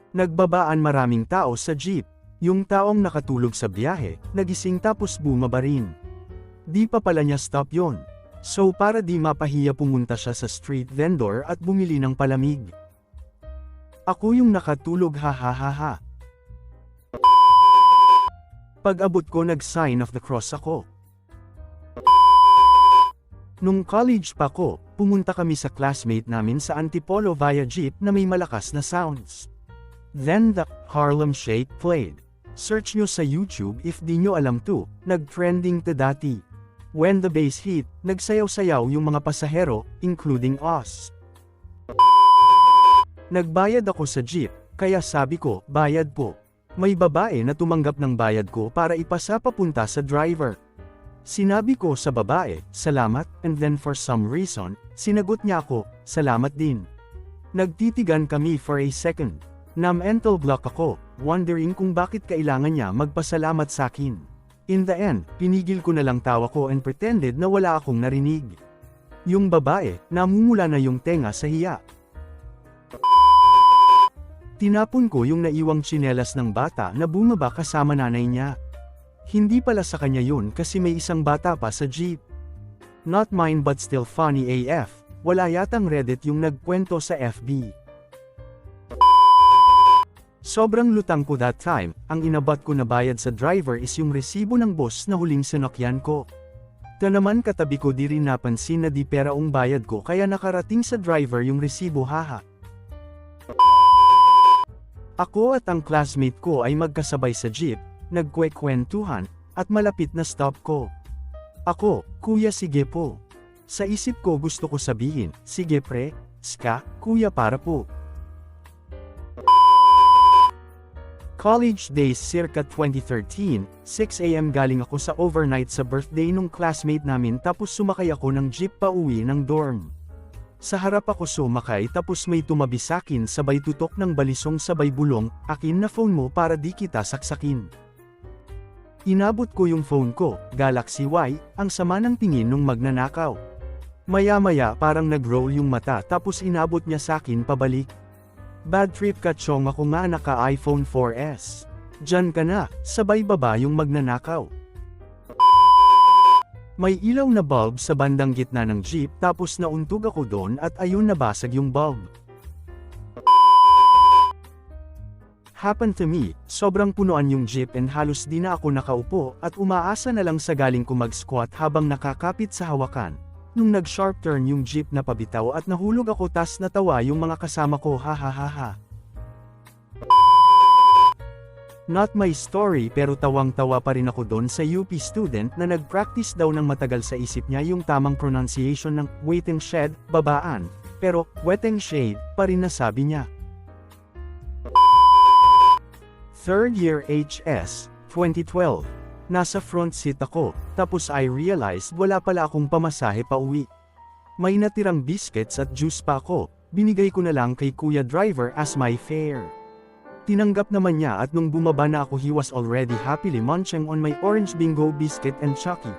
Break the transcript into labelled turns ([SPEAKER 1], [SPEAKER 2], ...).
[SPEAKER 1] Nagbabaan maraming tao sa jeep. Yung taong nakatulog sa biyahe, nagising tapos bumaba rin. Di pa pala niya stop yon. So para di mapahiya pumunta siya sa street vendor at bumili ng palamig. Ako yung nakatulog ha ha ha ha. Pag-abot ko nag-sign of the cross ako. Nung college pa ko, pumunta kami sa classmate namin sa Antipolo via jeep na may malakas na sounds. Then the Harlem Shake played. Search nyo sa YouTube if di nyo alam to, nag-trending to dati. When the bass hit, nagsayaw-sayaw yung mga pasahero, including us. Nagbayad ako sa jeep, kaya sabi ko, bayad po. May babae na tumanggap ng bayad ko para ipasa papunta sa driver. Sinabi ko sa babae, salamat, and then for some reason, sinagot niya ako, salamat din. Nagtitigan kami for a second. Na-mental block ako, wondering kung bakit kailangan niya magpasalamat sa akin. In the end, pinigil ko na lang tawa ko and pretended na wala akong narinig. Yung babae, namumula na yung tenga sa hiya. Tinapon ko yung naiwang tsinelas ng bata na bumaba kasama nanay niya. Hindi pala sa kanya yun kasi may isang bata pa sa jeep. Not mine but still funny AF, wala yatang Reddit yung nagkwento sa FB. Sobrang lutang ko that time, ang inabot ko na bayad sa driver is yung resibo ng boss na huling sinakyan ko. Ta naman katabi ko di rin napansin na di peraong bayad ko kaya nakarating sa driver yung resibo haha. Ako at ang classmate ko ay magkasabay sa jeep, nagkwekwentuhan, at malapit na stop ko. Ako, kuya sige po. Sa isip ko gusto ko sabihin, sige pre, ska, kuya para po. College days circa 2013, 6 AM galing ako sa overnight sa birthday nung classmate namin tapos sumakay ako ng jeep pa uwi ng dorm. Sa harap ako sumakay tapos may tumabi sakin sabay tutok ng balisong sabay bulong, akin na phone mo para di kita saksakin. Inabot ko yung phone ko, Galaxy Y, ang sama ng tingin nung magnanakaw. Maya-maya parang nag-roll yung mata tapos inabot niya sakin pabalik. Bad trip ka chong ako nga naka iPhone 4S. Diyan ka na, sabay baba yung magnanakaw. May ilaw na bulb sa bandang gitna ng jeep tapos nauntog ako doon at ayun nabasag yung bulb. Happened to me, sobrang punuan yung jeep and halos di na ako nakaupo at umaasa na lang sa galing ko mag-squat habang nakakapit sa hawakan. Nung nag-sharp turn yung jeep na pabitaw at nahulog ako tas natawa yung mga kasama ko ha ha ha ha. Not my story pero tawang-tawa pa rin ako doon sa UP student na nag-practice daw ng matagal sa isip niya yung tamang pronunciation ng waiting shed, babaan, pero wetting shade pa rin nasabi niya. Third year HS, 2012. Nasa front seat ako, tapos I realized wala pala akong pamasahe pa uwi. May natirang biscuits at juice pa ako, binigay ko na lang kay kuya driver as my fare. Tinanggap naman niya at nung bumaba na ako he was already happily munching on my orange bingo biscuit and Chucky.